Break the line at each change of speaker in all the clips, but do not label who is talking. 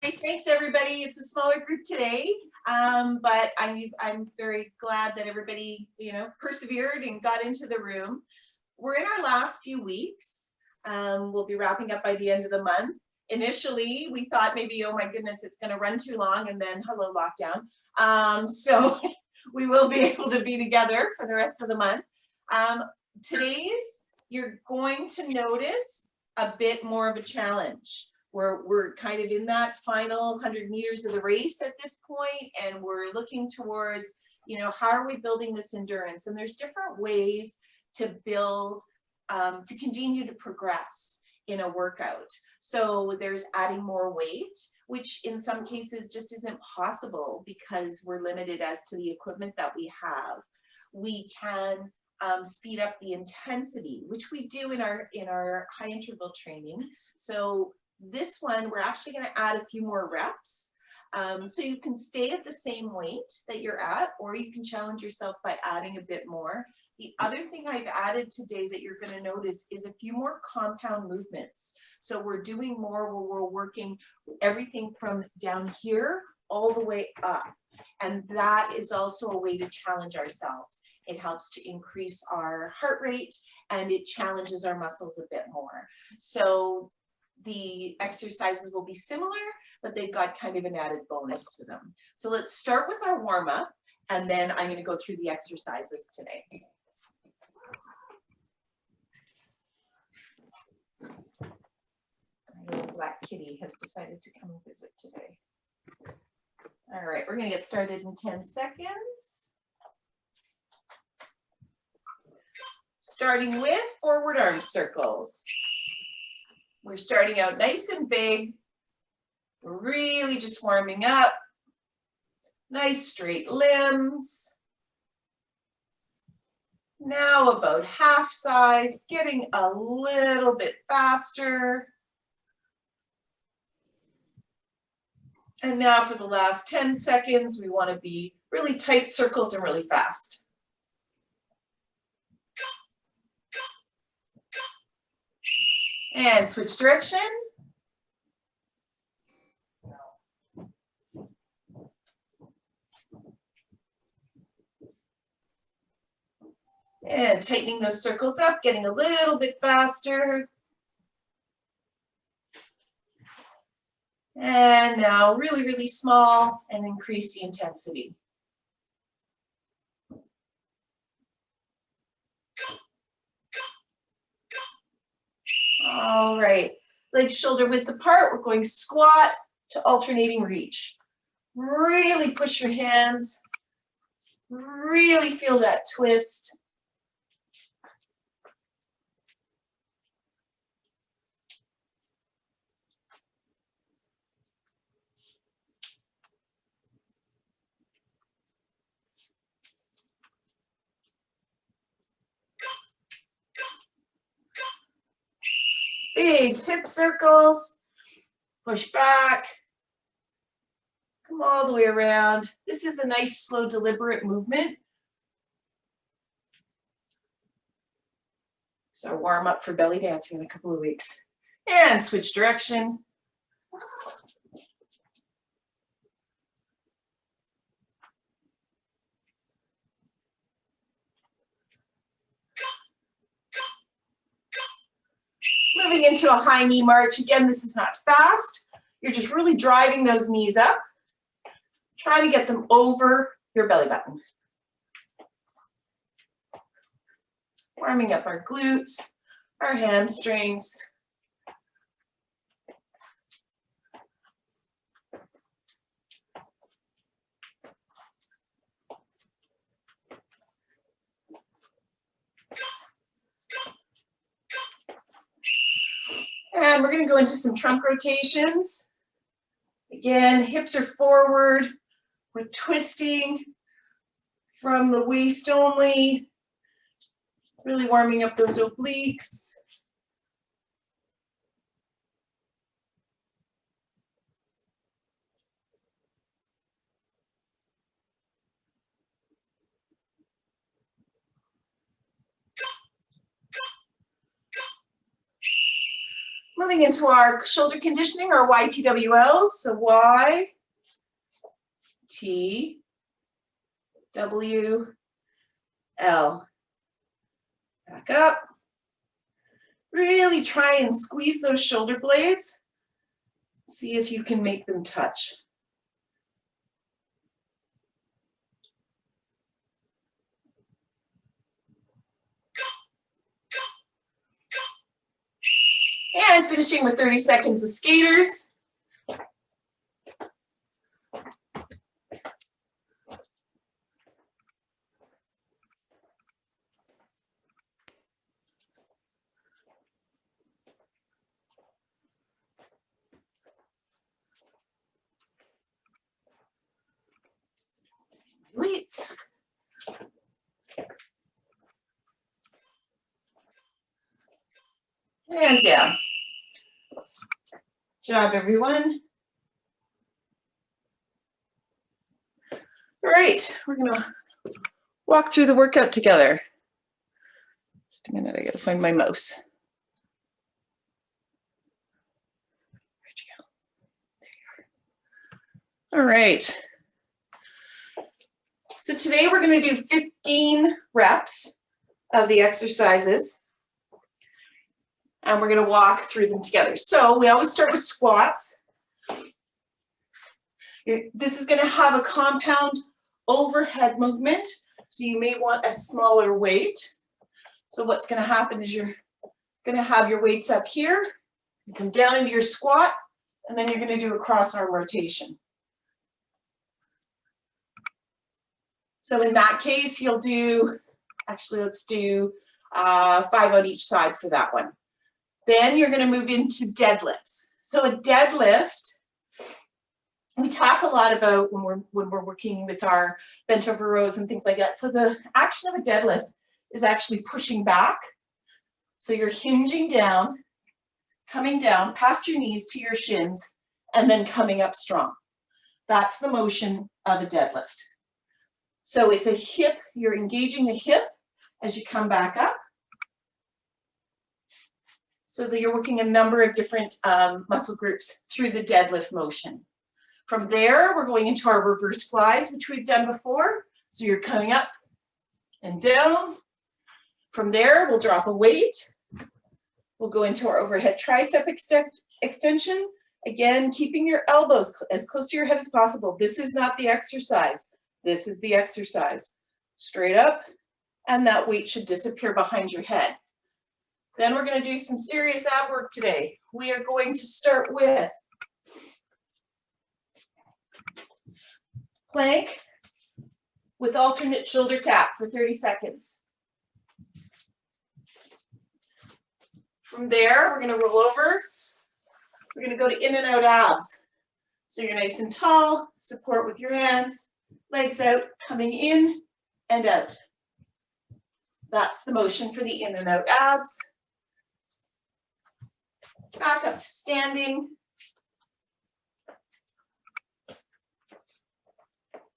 Thanks everybody. It's a smaller group today, but I'm very glad that everybody persevered and got into the room. We're in our last few weeks. We'll be wrapping up by the end of the month. Initially, we thought maybe, oh my goodness, it's going to run too long, and then hello lockdown. So we will be able to be together for the rest of the month. Today's, you're going to notice a bit more of a challenge. We're kind of in that final 100 meters of the race at this point, and we're looking towards, how are we building this endurance? And there's different ways to build, to continue to progress in a workout. So there's adding more weight, which in some cases just isn't possible because we're limited as to the equipment that we have. We can speed up the intensity, which we do in our high interval training. So this one, we're actually going to add a few more reps. So you can stay at the same weight that you're at, or you can challenge yourself by adding a bit more. The other thing I've added today that you're going to notice is a few more compound movements. So we're doing more where we're working everything from down here all the way up. And that is also a way to challenge ourselves. It helps to increase our heart rate and it challenges our muscles a bit more. So the exercises will be similar, but they've got kind of an added bonus to them. So let's start with our warm-up, and then I'm going to go through the exercises today. My little black kitty has decided to come visit today. All right, we're going to get started in 10 seconds. Starting with forward arm circles. We're starting out nice and big, really just warming up. Nice straight limbs. Now about half size, getting a little bit faster. And now for the last 10 seconds, we want to be really tight circles and really fast. And switch direction. And tightening those circles up, getting a little bit faster. And now really, really small and increase the intensity. All right, legs shoulder width apart. We're going squat to alternating reach. Really push your hands. Really feel that twist. Big hip circles, push back, come all the way around. This is a nice, slow, deliberate movement. So warm up for belly dancing in a couple of weeks. And switch direction. Moving into a high knee march. Again, this is not fast. You're just really driving those knees up, trying to get them over your belly button. Warming up our glutes, our hamstrings. And we're going to go into some trunk rotations. Again, hips are forward. We're twisting from the waist only. Really warming up those obliques. Moving into our shoulder conditioning, our YTWLs. So Y, T, W, L. Back up. Really try and squeeze those shoulder blades. See if you can make them touch. And finishing with 30 seconds of skaters. Weights. And down. Good job, everyone. All right, we're gonna walk through the workout together. Just a minute, I gotta find my mouse. Where'd you go? There you are. All right. So today we're gonna do 15 reps of the exercises. And we're gonna walk through them together. So we always start with squats. This is gonna have a compound overhead movement. So you may want a smaller weight. So what's gonna happen is you're gonna have your weights up here, you come down into your squat, and then you're gonna do a cross arm rotation. So in that case, you'll do, actually let's do 5 on each side for that one. Then you're going to move into deadlifts. So a deadlift, we talk a lot about when we're working with our bent over rows and things like that. So the action of a deadlift is actually pushing back. So you're hinging down, coming down past your knees to your shins, and then coming up strong. That's the motion of a deadlift. So it's a hip, you're engaging the hip as you come back up. So that you're working a number of different muscle groups through the deadlift motion. From there, we're going into our reverse flies, which we've done before. So you're coming up and down. From there, we'll drop a weight. We'll go into our overhead tricep extension. Again, keeping your elbows as close to your head as possible. This is not the exercise. This is the exercise. Straight up, and that weight should disappear behind your head. Then we're going to do some serious ab work today. We are going to start with plank with alternate shoulder tap for 30 seconds. From there, we're going to roll over. We're going to go to in and out abs. So you're nice and tall, support with your hands, legs out, coming in and out. That's the motion for the in and out abs. Back up to standing.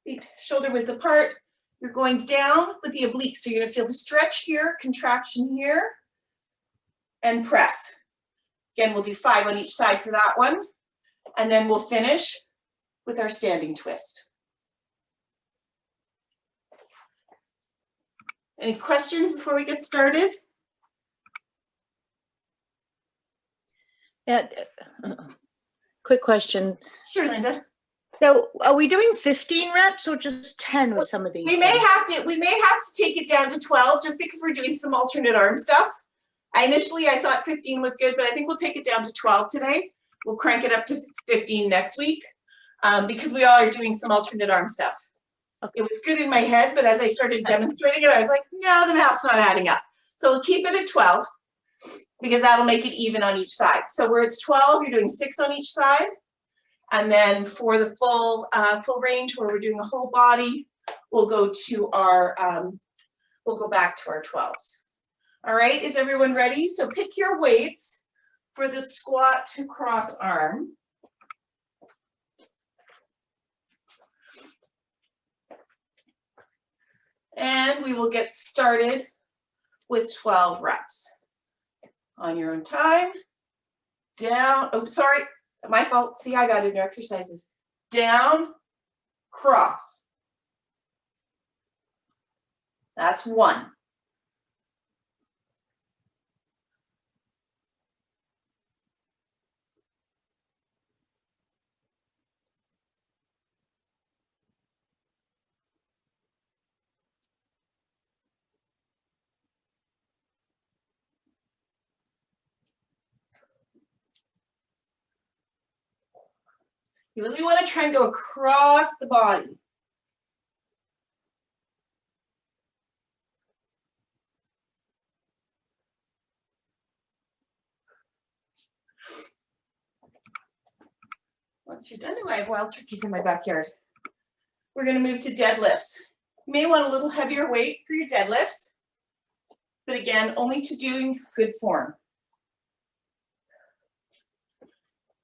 Feet shoulder width apart. You're going down with the obliques. So you're going to feel the stretch here, contraction here, and press. Again, we'll do 5 on each side for that one. And then we'll finish with our standing twist. Any questions before we get started?
Yeah, quick question.
Sure, Linda.
So are we doing 15 reps or just 10 with some of these?
We may have to take it down to 12 just because we're doing some alternate arm stuff. Initially I thought 15 was good, but I think we'll take it down to 12 today. We'll crank it up to 15 next week because we all are doing some alternate arm stuff. Okay. It was good in my head, but as I started demonstrating it, I was like, no, the math's not adding up. So we'll keep it at 12 because that'll make it even on each side. So where it's 12, you're doing 6 on each side. And then for the full range where we're doing the whole body, we'll go to our, we'll go back to our 12s. All right, is everyone ready? So pick your weights for the squat to cross arm. And we will get started with 12 reps. On your own time, down, oh, sorry, my fault. See, I got into exercises. Down, cross. That's 1. You really want to try and go across the body. Once you're done, I have wild turkeys in my backyard. We're going to move to deadlifts. You may want a little heavier weight for your deadlifts, but again, only to doing good form.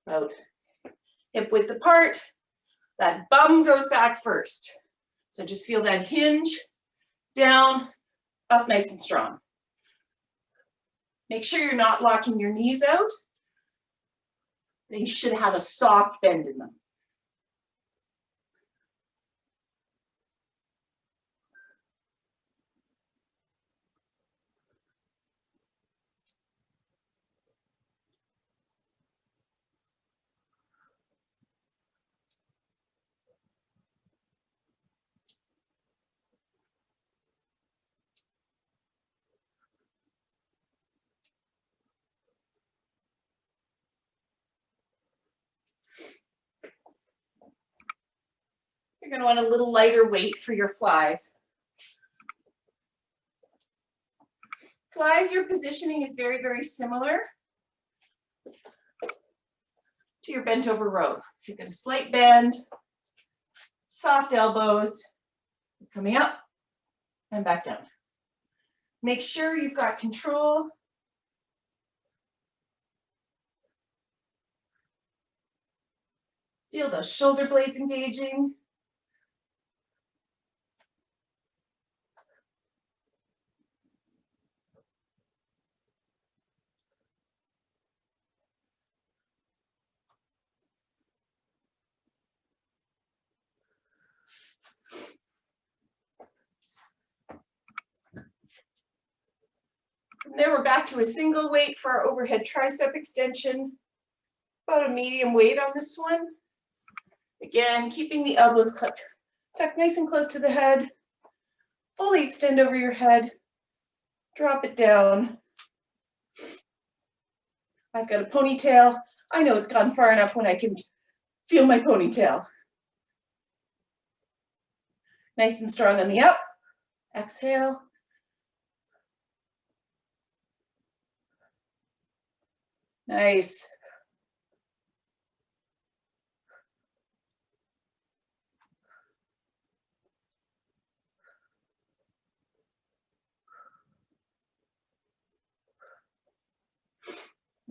About hip width apart, that bum goes back first. So just feel that hinge, down, up nice and strong. Make sure you're not locking your knees out. They should have a soft bend in them. You're going to want a little lighter weight for your flies. Flies, your positioning is very, very similar to your bent over row. So you've got a slight bend, soft elbows, coming up and back down. Make sure you've got control. Feel those shoulder blades engaging. From there, we're back to a single weight for our overhead tricep extension. About a medium weight on this one. Again, keeping the elbows tucked nice and close to the head. Fully extend over your head. Drop it down. I've got a ponytail. I know it's gone far enough when I can feel my ponytail. Nice and strong on the up. Exhale. Nice.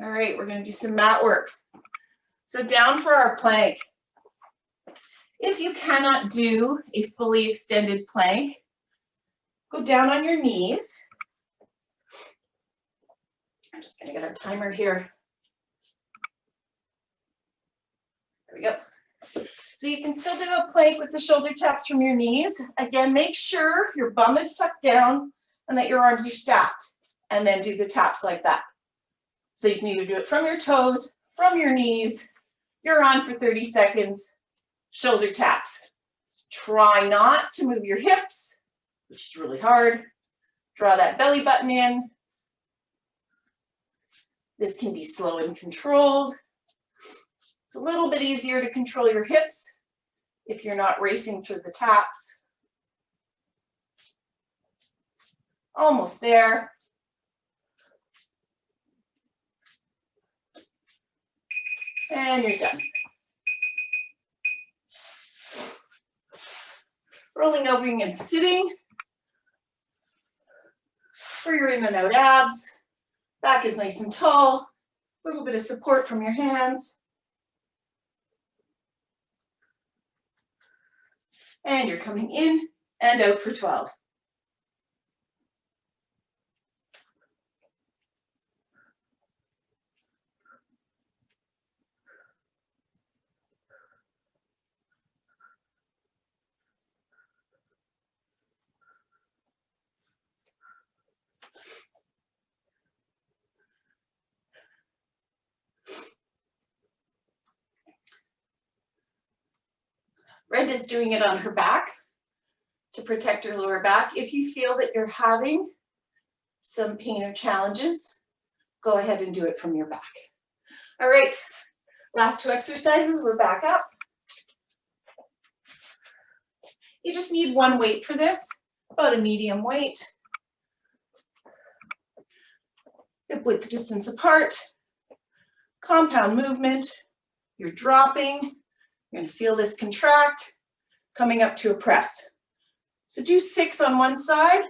All right, we're going to do some mat work. So down for our plank. If you cannot do a fully extended plank, go down on your knees. I'm just going to get our timer here. There we go. So you can still do a plank with the shoulder taps from your knees. Again, make sure your bum is tucked down and that your arms are stacked, and then do the taps like that. So you can either do it from your toes, from your knees. You're on for 30 seconds, shoulder taps. Try not to move your hips, which is really hard. Draw that belly button in. This can be slow and controlled. It's a little bit easier to control your hips if you're not racing through the taps. Almost there. And you're done. Rolling over and sitting for your in and out abs. Back is nice and tall. A little bit of support from your hands. And you're coming in and out for 12. Brenda's doing it on her back to protect her lower back. If you feel that you're having some pain or challenges, go ahead and do it from your back. All right, last 2 exercises, we're back up. You just need 1 weight for this, about a medium weight. Hip width distance apart, compound movement. You're dropping, you're gonna feel this contract, coming up to a press. So do 6 on one side,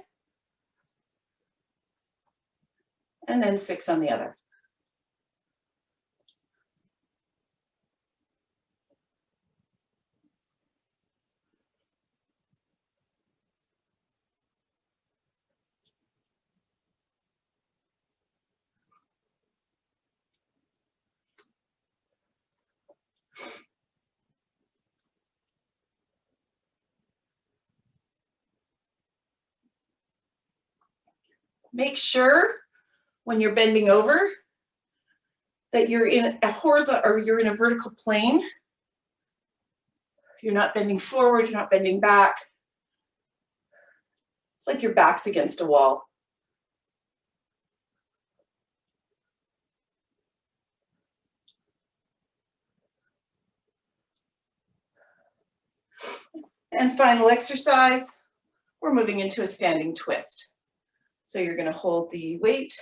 and then 6 on the other. Make sure when you're bending over that you're in a horizontal or you're in a vertical plane. You're not bending forward, you're not bending back. It's like your back's against a wall. And final exercise, we're moving into a standing twist. So you're going to hold the weight,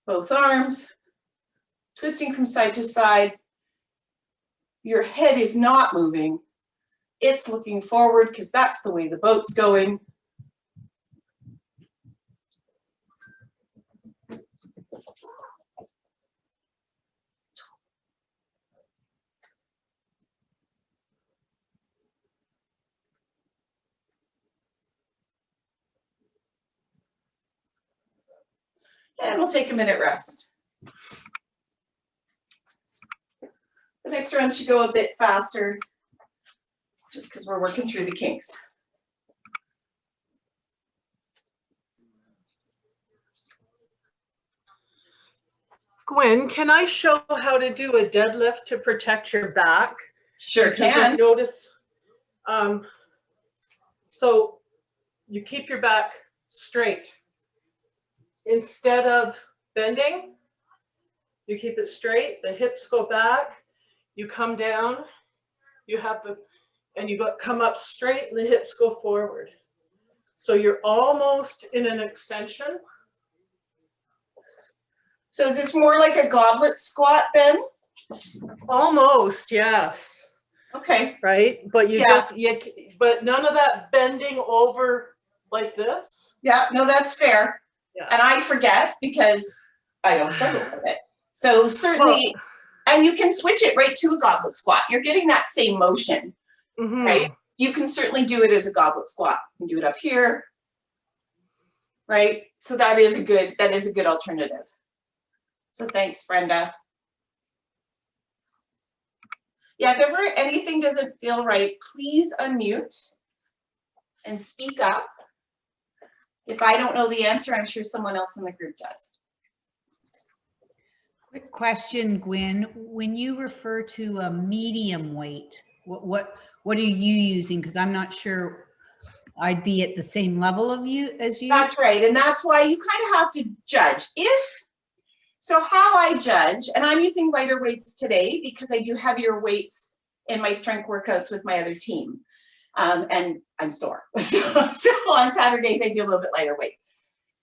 both arms, twisting from side to side. Your head is not moving. It's looking forward because that's the way the boat's going. And we'll take a minute rest. The next round should go a bit faster, just because we're working through the kinks.
Gwen, can I show how to do a deadlift to protect your back?
Sure
Because
can.
I notice, so you keep your back straight. Instead of bending, you keep it straight, the hips go back, you come down, you have the, and you come up straight and the hips go forward. So you're almost in an extension.
So is this more like a goblet squat, Ben?
Almost, yes.
Okay.
Right? But
Yeah.
But none of that bending over like this.
Yeah, no, that's fair.
Yeah.
And I forget because I don't struggle with it. So certainly, and you can switch it right to a goblet squat. You're getting that same motion, right? You can certainly do it as a goblet squat. You can do it up here, right? So that is a good alternative. So thanks, Brenda. Yeah, if ever anything doesn't feel right, please unmute and speak up. If I don't know the answer, I'm sure someone else in the group does.
Quick question, Gwen. When you refer to a medium weight, what are you using? Because I'm not sure I'd be at the same level of you as you.
That's right, and that's why you kind of have to judge. So how I judge, and I'm using lighter weights today because I do heavier weights in my strength workouts with my other team. And I'm sore. So on Saturdays, I do a little bit lighter weights.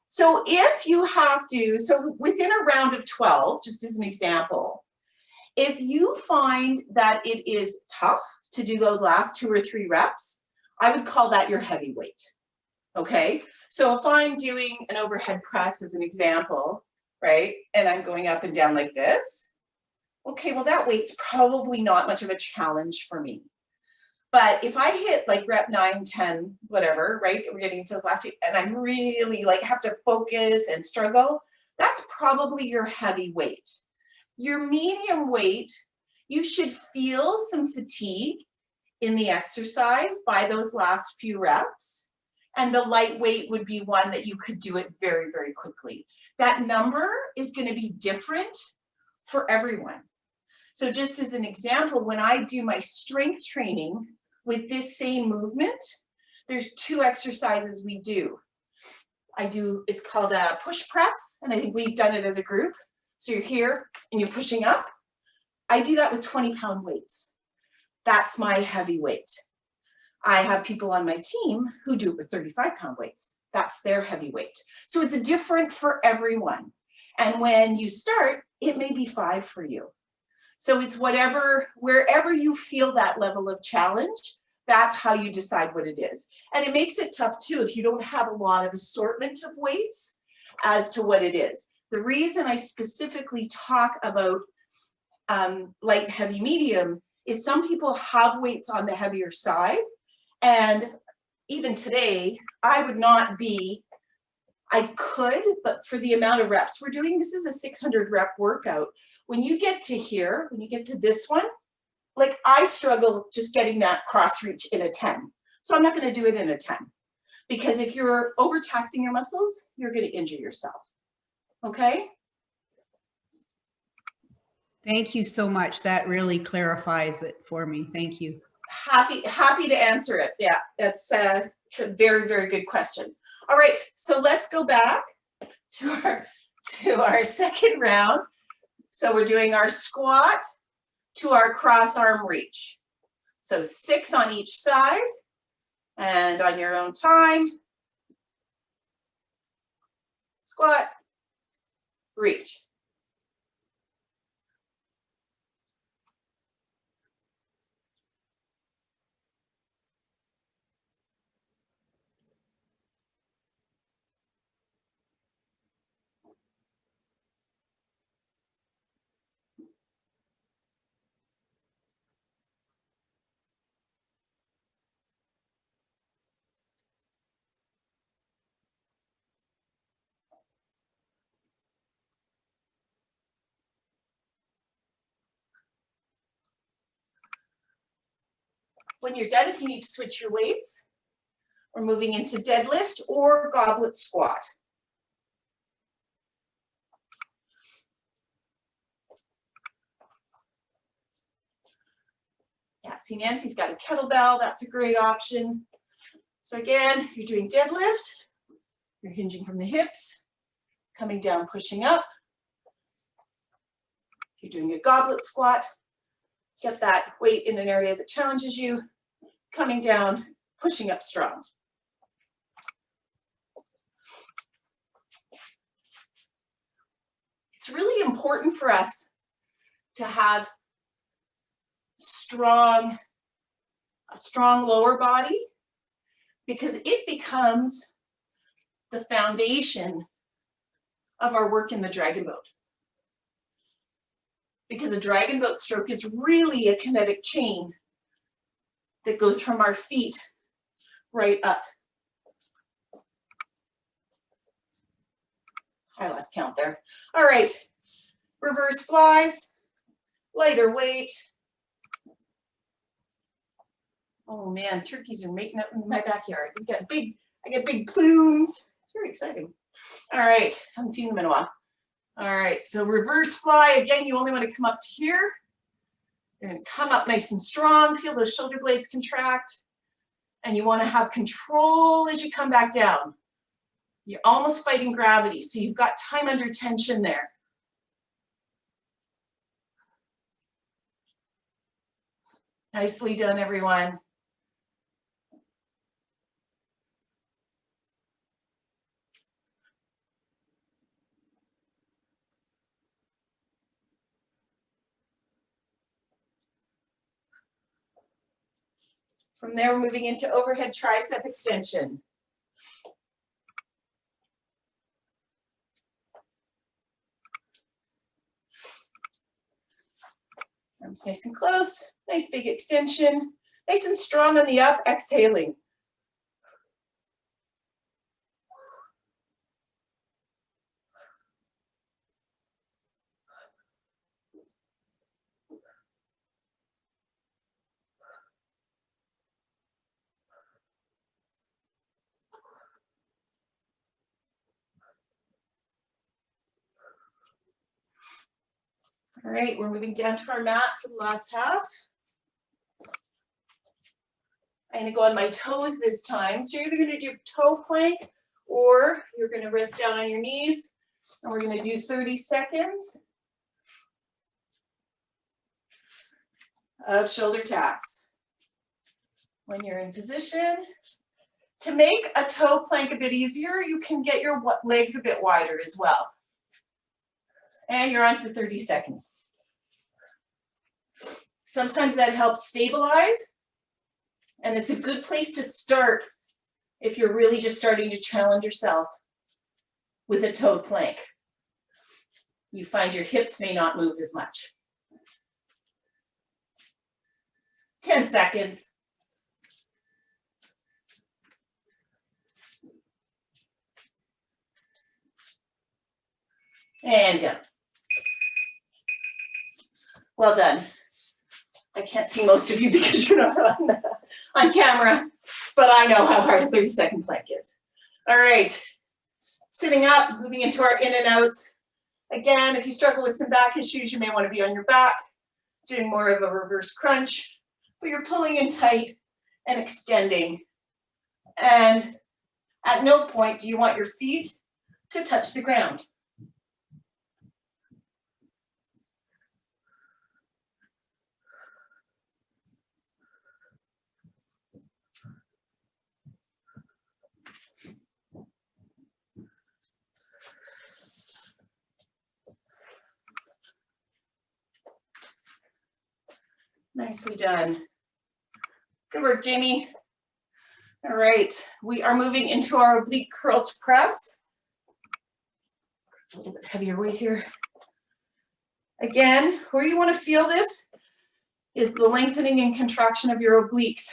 So if you have to, so within a round of 12, just as an example, if you find that it is tough to do those last 2 or 3 reps, I would call that your heavy weight. Okay. So if I'm doing an overhead press as an example, right, and I'm going up and down like this, okay, well, that weight's probably not much of a challenge for me. But if I hit like rep 9, 10, whatever, right, we're getting into this last week, and I'm really like have to focus and struggle, that's probably your heavy weight. Your medium weight, you should feel some fatigue in the exercise by those last few reps. And the lightweight would be one that you could do it very, very quickly. That number is going to be different for everyone. So just as an example, when I do my strength training with this same movement, there's 2 exercises we do. It's called a push press, and I think we've done it as a group. So you're here and you're pushing up. I do that with 20-pound weights. That's my heavy weight. I have people on my team who do it with 35-pound weights. That's their heavy weight. So it's different for everyone. And when you start, it may be 5 for you. So it's wherever you feel that level of challenge, that's how you decide what it is. And it makes it tough too if you don't have a lot of assortment of weights as to what it is. The reason I specifically talk about light, heavy, medium is some people have weights on the heavier side. And even today, I could, but for the amount of reps we're doing, this is a 600 rep workout. When you get to here, when you get to this one, like I struggle just getting that cross reach in a 10. So I'm not going to do it in a 10 because if you're overtaxing your muscles, you're going to injure yourself. Okay?
Thank you so much. That really clarifies it for me. Thank you.
Happy to answer it. Yeah, it's a very, very good question. All right, so let's go back to our second round. So we're doing our squat to our cross arm reach. So 6 on each side, and on your own time, squat, reach. When you're done, if you need to switch your weights, we're moving into deadlift or goblet squat. Yeah, see Nancy's got a kettlebell, that's a great option. So again, you're doing deadlift, you're hinging from the hips, coming down, pushing up. You're doing a goblet squat, get that weight in an area that challenges you, coming down, pushing up strong. It's really important for us to have a strong lower body because it becomes the foundation of our work in the Dragon Boat. Because a Dragon Boat stroke is really a kinetic chain that goes from our feet right up. I lost count there. All right, reverse flies, lighter weight. Oh man, turkeys are mating up in my backyard. I get big plumes. It's very exciting. All right, haven't seen them in a while. All right, so reverse fly. Again, you only want to come up to here. You're going to come up nice and strong. Feel those shoulder blades contract. And you want to have control as you come back down. You're almost fighting gravity, so you've got time under tension there. Nicely done, everyone. From there, we're moving into overhead tricep extension. Arms nice and close, nice big extension, nice and strong on the up, exhaling. All right, we're moving down to our mat for the last half. I'm gonna go on my toes this time. So you're either gonna do toe plank or you're gonna rest down on your knees, and we're gonna do 30 seconds of shoulder taps. When you're in position, to make a toe plank a bit easier, you can get your legs a bit wider as well. And you're on for 30 seconds. Sometimes that helps stabilize, and it's a good place to start if you're really just starting to challenge yourself with a toe plank. You find your hips may not move as much. 10 seconds. And down. Well done. I can't see most of you because you're not on camera, but I know how hard a 30-second plank is. All right, sitting up, moving into our in and outs. Again, if you struggle with some back issues, you may want to be on your back, doing more of a reverse crunch, but you're pulling in tight and extending. And at no point do you want your feet to touch the ground. Nicely done. Good work, Jamie. All right, we are moving into our oblique curl to press. A little bit heavier weight here. Again, where you want to feel this is the lengthening and contraction of your obliques.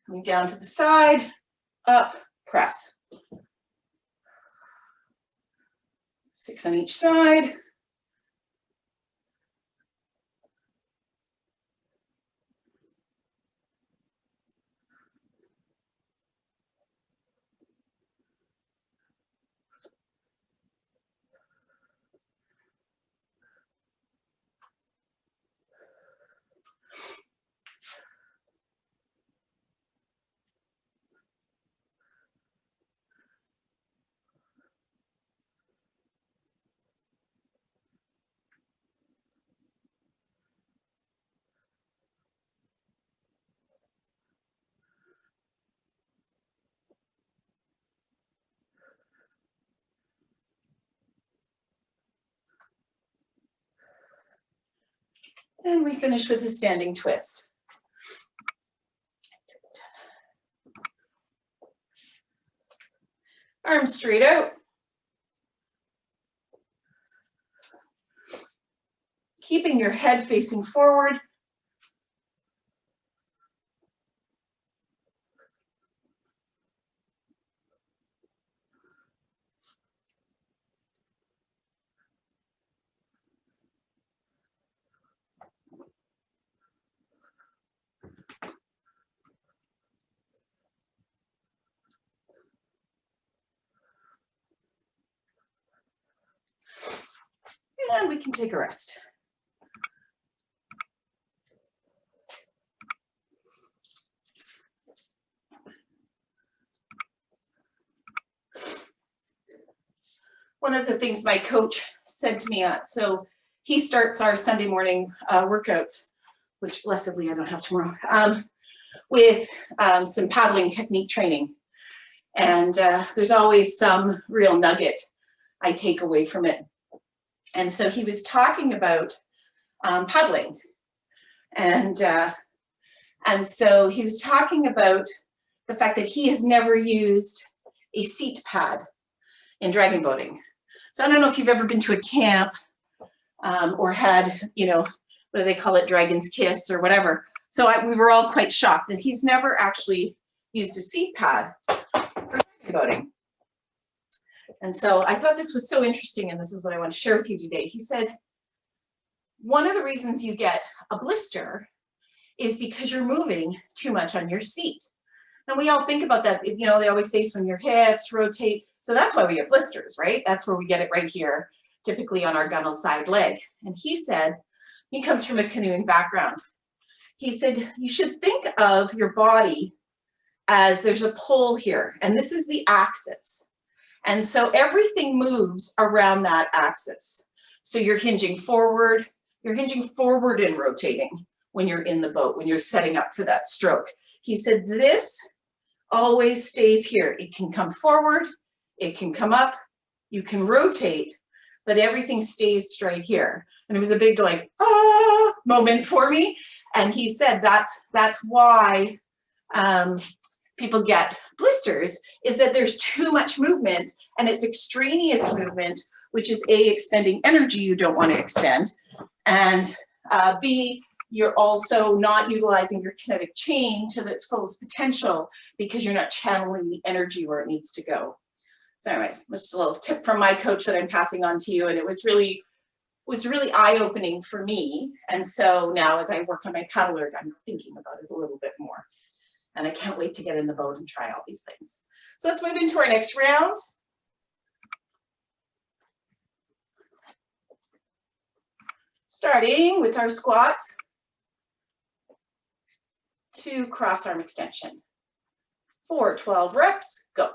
Coming down to the side, up, press. 6 on each side. And we finish with the standing twist. Arms straight out. Keeping your head facing forward. And we can take a rest. One of the things my coach said to me, so he starts our Sunday morning workouts, which blessedly I don't have tomorrow, with some paddling technique training. And there's always some real nugget I take away from it. And so he was talking about paddling. And so he was talking about the fact that he has never used a seat pad in dragon boating. So I don't know if you've ever been to a camp or had, you know, what do they call it, Dragon's Kiss or whatever. So we were all quite shocked that he's never actually used a seat pad for dragon boating. And so I thought this was so interesting, and this is what I want to share with you today. He said, one of the reasons you get a blister is because you're moving too much on your seat. And we all think about that. You know, they always say swing your hips, rotate. So that's why we get blisters, right? That's where we get it right here, typically on our gunnel side leg. And he said, He comes from a canoeing background. He said, you should think of your body as there's a pole here, and this is the axis. And so everything moves around that axis. So you're hinging forward and rotating when you're in the boat, when you're setting up for that stroke. He said, this always stays here. It can come forward, it can come up, you can rotate, but everything stays straight here. And it was a big like, ah, moment for me. And he said, that's why people get blisters, is that there's too much movement, and it's extraneous movement, which is A, expending energy you don't want to expend, and B, you're also not utilizing your kinetic chain to its fullest potential because you're not channeling the energy where it needs to go. So anyways, just a little tip from my coach that I'm passing on to you, and it was really eye-opening for me. And so now as I work on my paddle erg, I'm thinking about it a little bit more. And I can't wait to get in the boat and try all these things. So let's move into our next round. Starting with our squats to cross arm extension. 4 12 reps, go.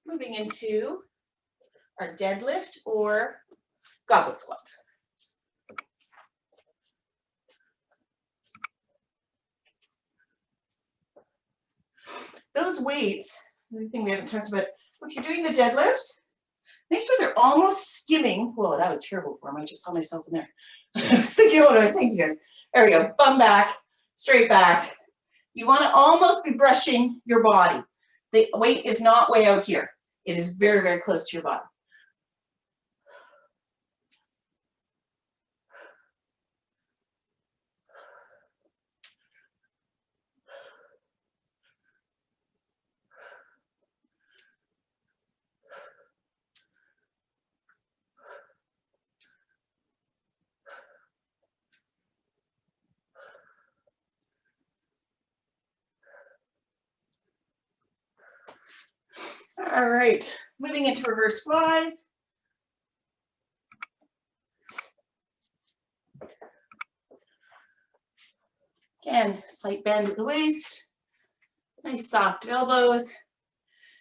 Moving into our deadlift or goblet squat. Those weights, the thing we haven't talked about, if you're doing the deadlift, make sure they're almost skimming. Whoa, that was terrible form. I just saw myself in there. I was thinking what I was saying to you guys. There we go, bum back, straight back. You want to almost be brushing your body. The weight is not way out here. It is very, very close to your body. All right, moving into reverse flies. Again, slight bend at the waist, nice soft elbows.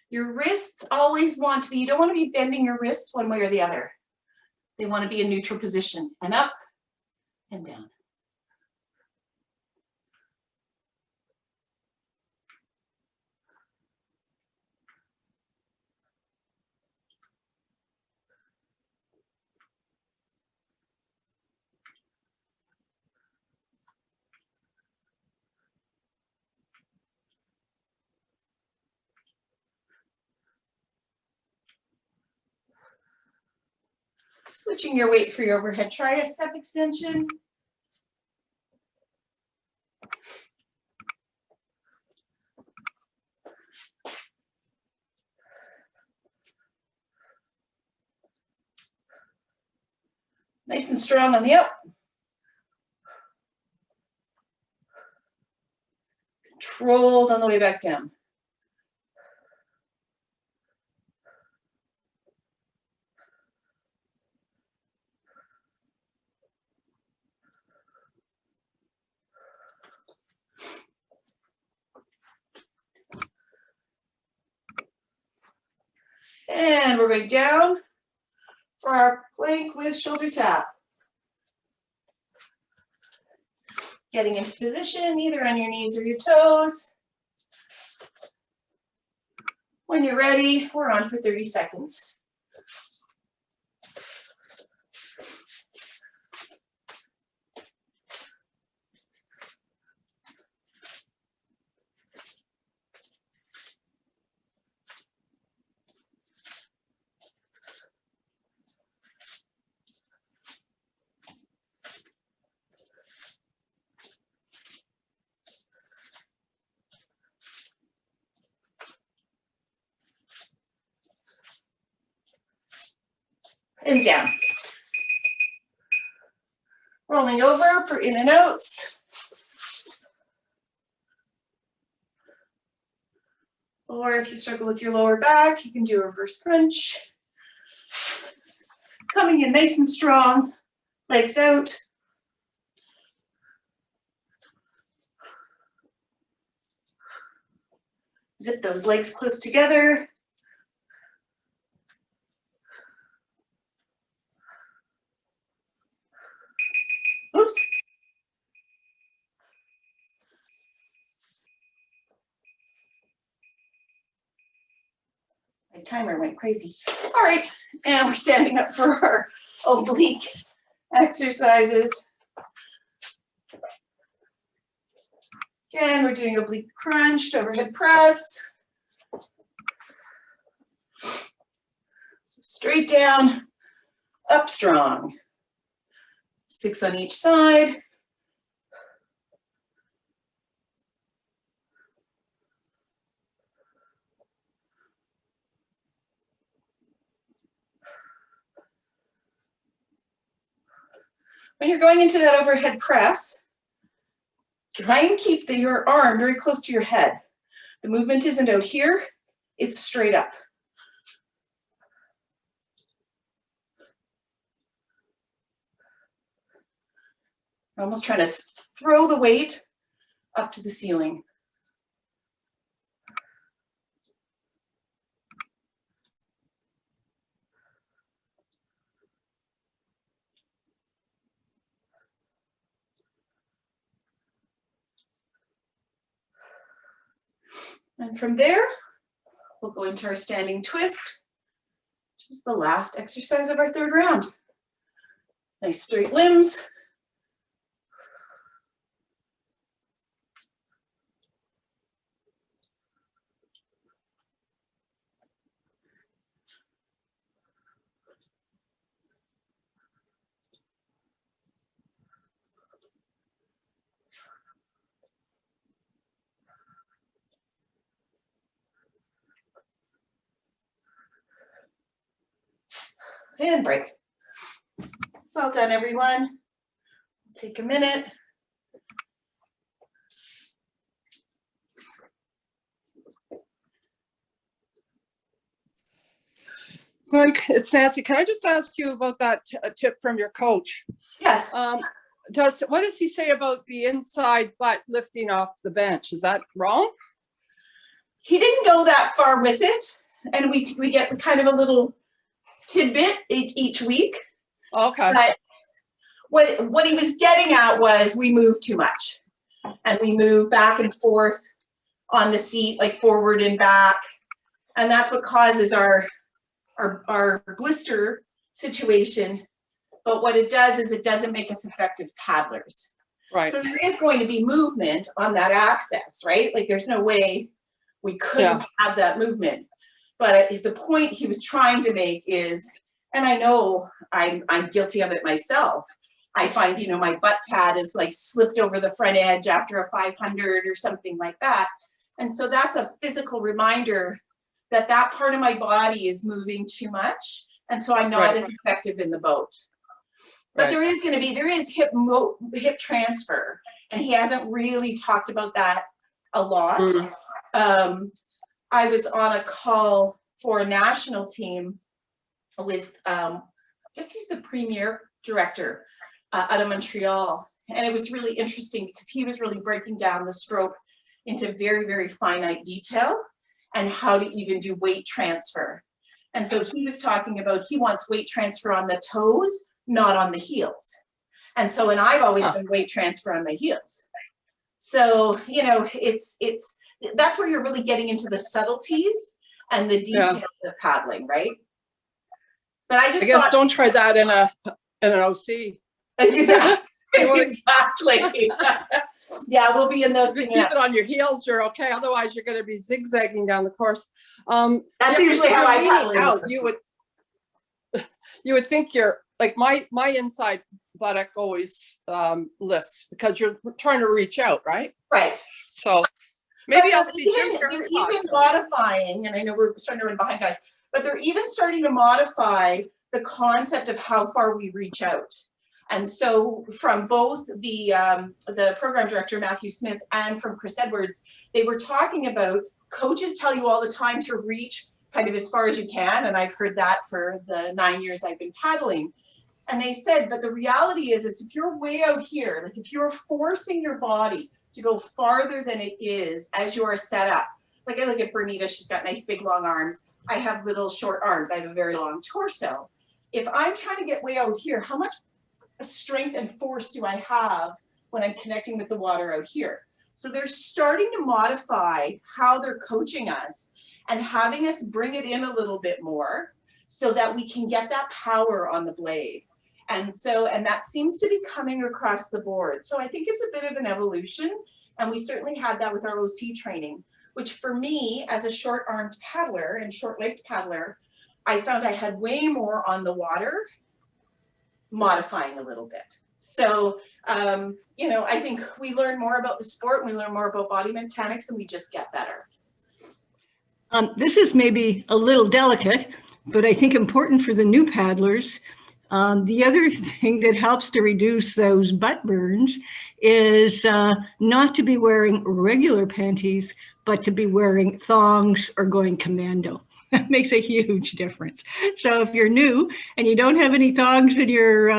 Your wrists always want to be, you don't want to be bending your wrists one way or the other. They want to be in neutral position, and up and down. Switching your weight for your overhead tricep extension. Nice and strong on the up. Controlled on the way back down. And we're going down for our plank with shoulder tap. Getting into position, either on your knees or your toes. When you're ready, we're on for 30 seconds. and down. Rolling over for in and outs. Or if you struggle with your lower back, you can do a reverse crunch. Coming in nice and strong, legs out. Zip those legs close together. Oops. My timer went crazy. All right, and we're standing up for our oblique exercises. Again, we're doing oblique crunch, overhead press. So straight down, up strong. 6 on each side. When you're going into that overhead press, try and keep your arm very close to your head. The movement isn't out here, it's straight up. We're almost trying to throw the weight up to the ceiling. And from there, we'll go into our standing twist, which is the last exercise of our third round. Nice straight limbs. And break. Well done, everyone. Take a minute.
Mike, it's Nancy. Can I just ask you about that tip from your coach?
Yes.
What does he say about the inside butt lifting off the bench? Is that wrong?
He didn't go that far with it, and we get kind of a little tidbit each week.
Okay.
But what he was getting at was we move too much, and we move back and forth on the seat, like forward and back, and that's what causes our blister situation. But what it does is it doesn't make us effective paddlers.
Right.
So there is going to be movement on that axis, right? Like there's no way we couldn't have that movement. But the point he was trying to make is, and I know I'm guilty of it myself, I find, you know, my butt pad is like slipped over the front edge after a 500 or something like that. And so that's a physical reminder that that part of my body is moving too much. And so I'm not as effective in the boat. But there is hip transfer, and he hasn't really talked about that a lot. I was on a call for a national team with, I guess he's the premier director out of Montreal. And it was really interesting because he was really breaking down the stroke into very, very finite detail and how to even do weight transfer. And so he was talking about, he wants weight transfer on the toes, not on the heels. And so, and I've always been weight transfer on the heels. So, you know, that's where you're really getting into the subtleties and the details of paddling, right? But I
guess don't try that in an OC.
Exactly. Yeah, we'll be in those.
If you keep it on your heels, you're okay. Otherwise, you're going to be zigzagging down the course.
That's usually how I paddle
out. You would think you're like my inside buttock always lifts because you're trying to reach out, right?
Right.
So maybe I'll see Jim.
They're even modifying, and I know we're starting to run behind, guys, but they're even starting to modify the concept of how far we reach out. And so from both the program director, Matthew Smith, and from Chris Edwards, they were talking about coaches tell you all the time to reach kind of as far as you can. And I've heard that for the 9 years I've been paddling. And they said, but the reality is if you're way out here, like if you're forcing your body to go farther than it is as you are set up, like I look at Bernita, she's got nice big long arms. I have little short arms. I have a very long torso. If I'm trying to get way out here, how much strength and force do I have when I'm connecting with the water out here? So they're starting to modify how they're coaching us and having us bring it in a little bit more so that we can get that power on the blade. And that seems to be coming across the board. So I think it's a bit of an evolution. And we certainly had that with our OC training, which for me as a short-armed paddler and short-legged paddler, I found I had way more on the water, modifying a little bit. So, you know, I think we learn more about the sport, and we learn more about body mechanics, and we just get better.
This is maybe a little delicate, but I think important for the new paddlers. The other thing that helps to reduce those butt burns is not to be wearing regular panties, but to be wearing thongs or going commando. That makes a huge difference. So if you're new and you don't have any thongs in your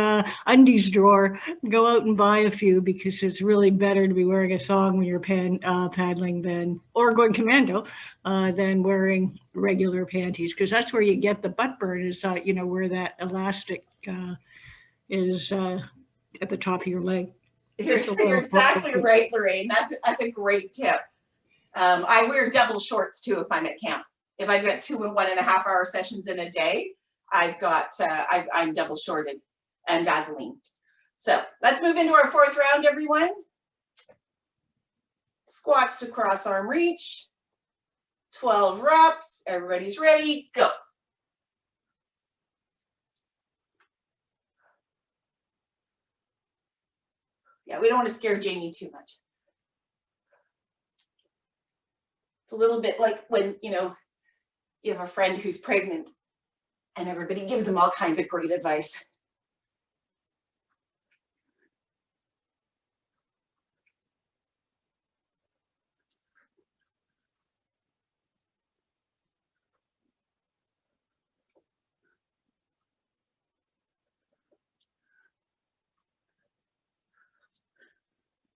undies drawer, go out and buy a few, because it's really better to be wearing a thong when you're paddling than, or going commando, than wearing regular panties, because that's where you get the butt burn, is you know, where that elastic is at the top of your leg.
You're exactly right, Lorraine. That's a great tip. I wear double shorts too if I'm at camp. If I've got 2 and 1.5 hour sessions in a day, I'm double shorted and Vaseline. So let's move into our 4th round, everyone. Squats to cross arm reach. 12 reps. Everybody's ready. Go. Yeah, we don't want to scare Jamie too much. It's a little bit like when, you know, you have a friend who's pregnant and everybody gives them all kinds of great advice.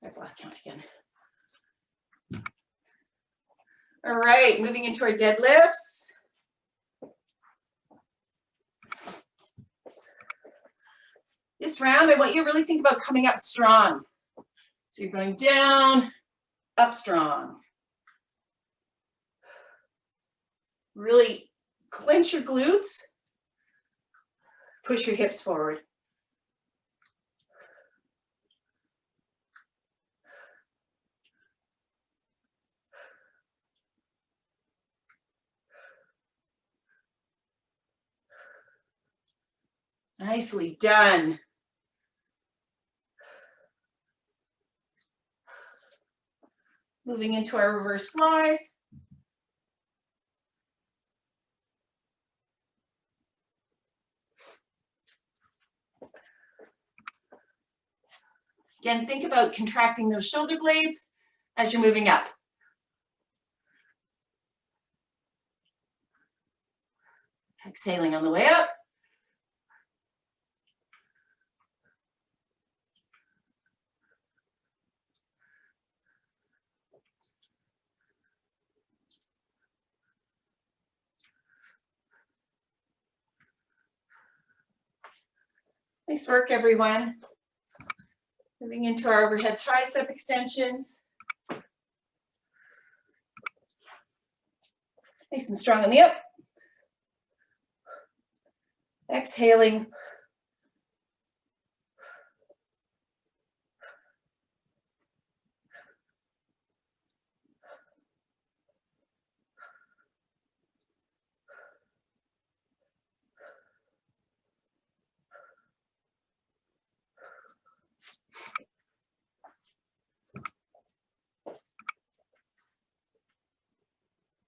I've lost count again. All right, moving into our deadlifts. This round, I want you to really think about coming up strong. So you're going down, up strong. Really clench your glutes. Push your hips forward. Nicely done. Moving into our reverse flies. Again, think about contracting those shoulder blades as you're moving up. Exhaling on the way up. Nice work, everyone. Moving into our overhead tricep extensions. Nice and strong on the up. Exhaling.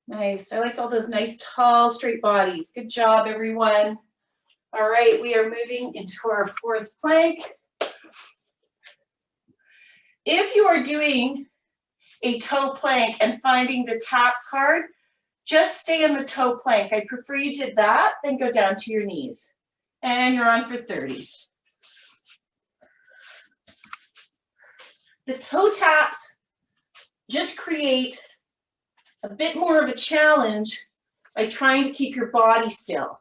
Nice. I like all those nice, tall, straight bodies. Good job, everyone. All right, we are moving into our fourth plank. If you are doing a toe plank and finding the taps hard, just stay in the toe plank. I prefer you did that, then go down to your knees. And you're on for 30. The toe taps just create a bit more of a challenge by trying to keep your body still.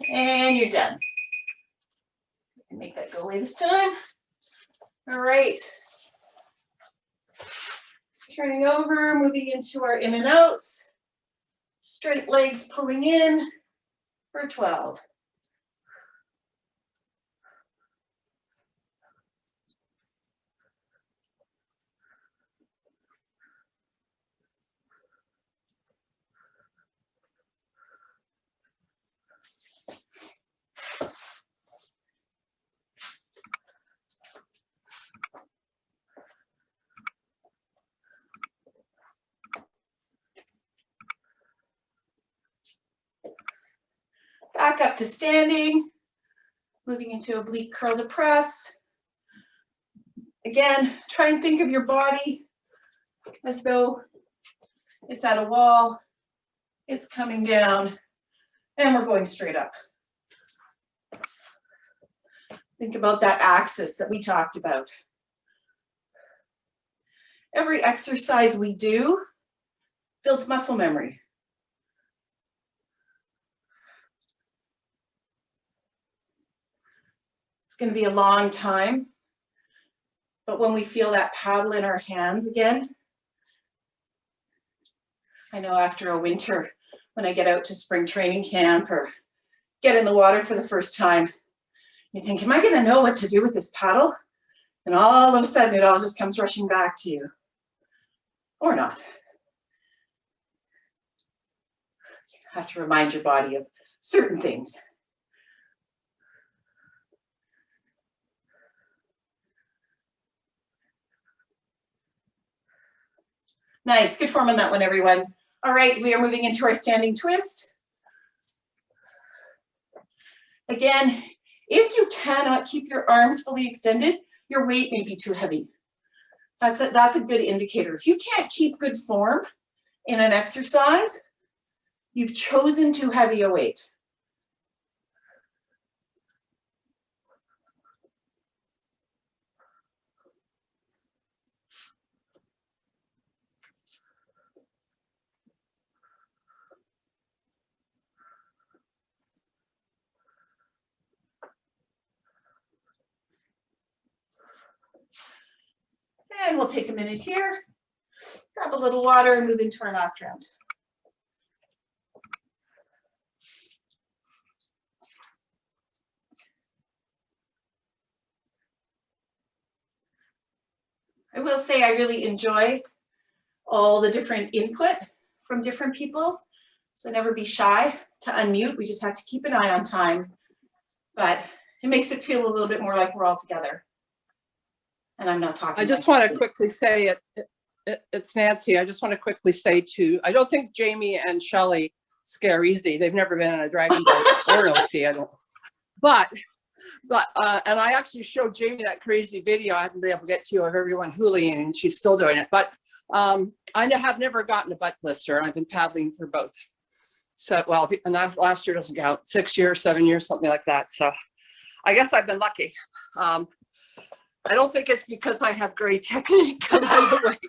And you're done. Make that go away this time. All right. Turning over, moving into our in and outs. Straight legs pulling in for 12. Back up to standing, moving into oblique curl to press. Again, try and think of your body as though it's at a wall, it's coming down, and we're going straight up. Think about that axis that we talked about. Every exercise we do builds muscle memory. It's going to be a long time, but when we feel that paddle in our hands again, I know after a winter, when I get out to spring training camp or get in the water for the first time, you think, am I going to know what to do with this paddle? And all of a sudden, it all just comes rushing back to you. Or not. You have to remind your body of certain things. Nice, good form on that one, everyone. All right, we are moving into our standing twist. Again, if you cannot keep your arms fully extended, your weight may be too heavy. That's a good indicator. If you can't keep good form in an exercise, you've chosen too heavy a weight. And we'll take a minute here, grab a little water and move into our last round. I will say I really enjoy all the different input from different people. So never be shy to unmute. We just have to keep an eye on time, but it makes it feel a little bit more like we're all together. And I'm not talking.
I just want to quickly say it's Nancy. I just want to quickly say too, I don't think Jamie and Shelley scare easy. They've never been on a dragon boat or an OC. I don't. But and I actually showed Jamie that crazy video I haven't been able to get to of everyone hooling, and she's still doing it. But I have never gotten a butt blister. I've been paddling for both. So, well, and last year doesn't count. 6 years, 7 years, something like that. So I guess I've been lucky. I don't think it's because I have great technique. By the way.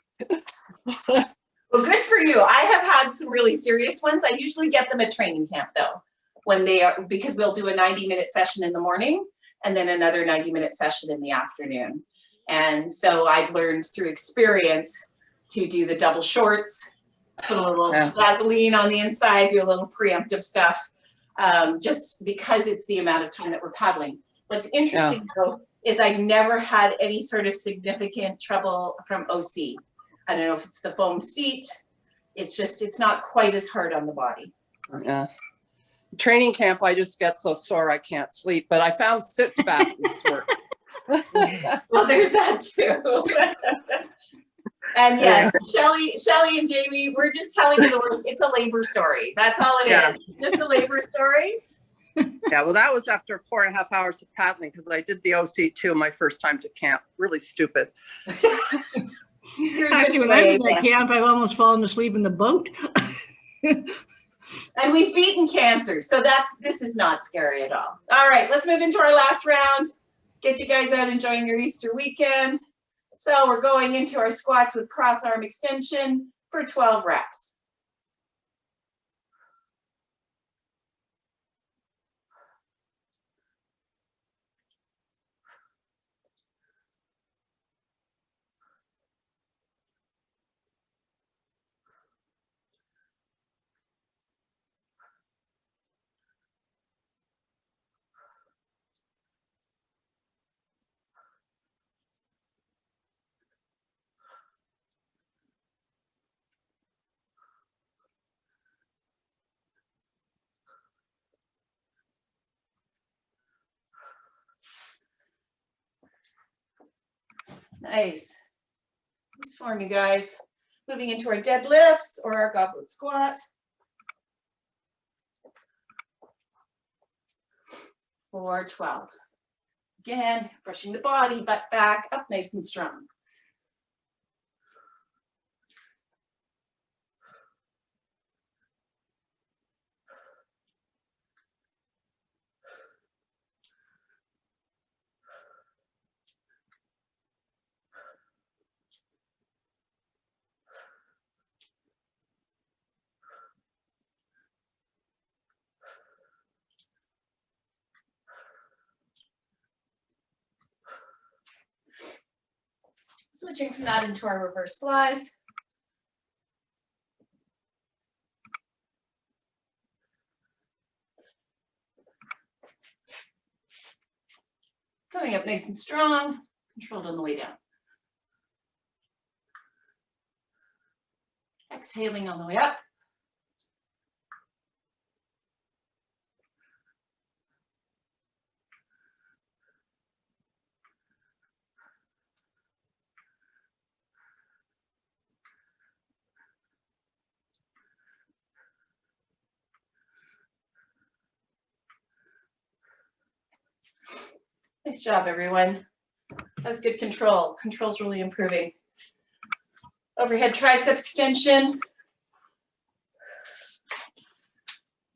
Well, good for you. I have had some really serious ones. I usually get them at training camp though, when they are, because we'll do a 90-minute session in the morning and then another 90-minute session in the afternoon. And so I've learned through experience to do the double shorts, put a little Vaseline on the inside, do a little preemptive stuff, just because it's the amount of time that we're paddling. What's interesting though, is I've never had any sort of significant trouble from OC. I don't know if it's the foam seat. It's just, it's not quite as hard on the body.
Yeah. training camp, I just get so sore I can't sleep. But I found sitz bathrooms work.
Well, there's that too. And yes, Shelly and Jamie, we're just telling you the worst. It's a labor story. That's all it is. It's just a labor story.
Yeah, well, that was after 4.5 hours of paddling because I did the OC2 my first time to camp. Really stupid.
You're
Actually, when I was at camp, I've almost fallen asleep in the boat.
And we've beaten cancer, so this is not scary at all. All right, let's move into our last round. Let's get you guys out enjoying your Easter weekend. So we're going into our squats with cross arm extension for 12 reps. Nice. Nice form, you guys. Moving into our deadlifts or our goblet squat. For 12. Again, brushing the body, butt back, up nice and strong. Switching from that into our reverse flies. Coming up nice and strong, controlled on the way down. Exhaling on the way up. Nice job, everyone. That's good control. Control's really improving. Overhead tricep extension.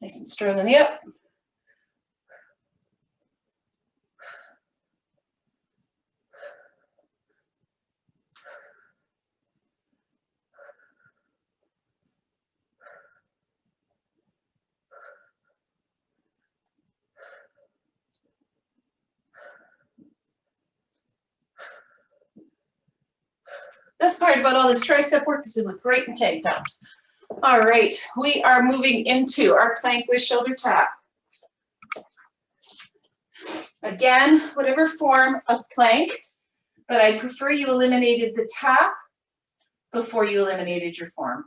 Nice and strong on the up. Best part about all this tricep work is we look great in tank tops. All right, we are moving into our plank with shoulder tap. Again, whatever form of plank, but I prefer you eliminated the tap before you eliminated your form.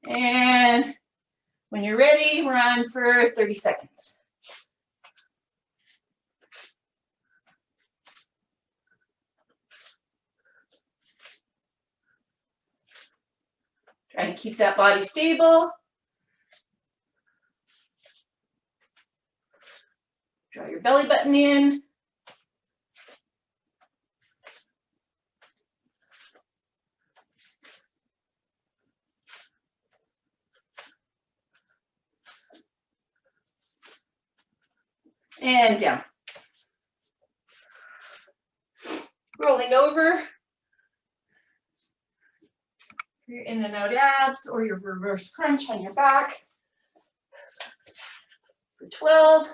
And when you're ready, we're on for 30 seconds. Try and keep that body stable. Draw your belly button in. And down. Rolling over. Your in and out abs or your reverse crunch on your back. For 12.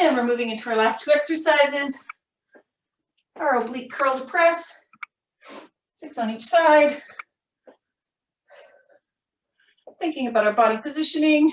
And we're moving into our last two exercises. Our oblique curl to press, 6 on each side. Thinking about our body positioning.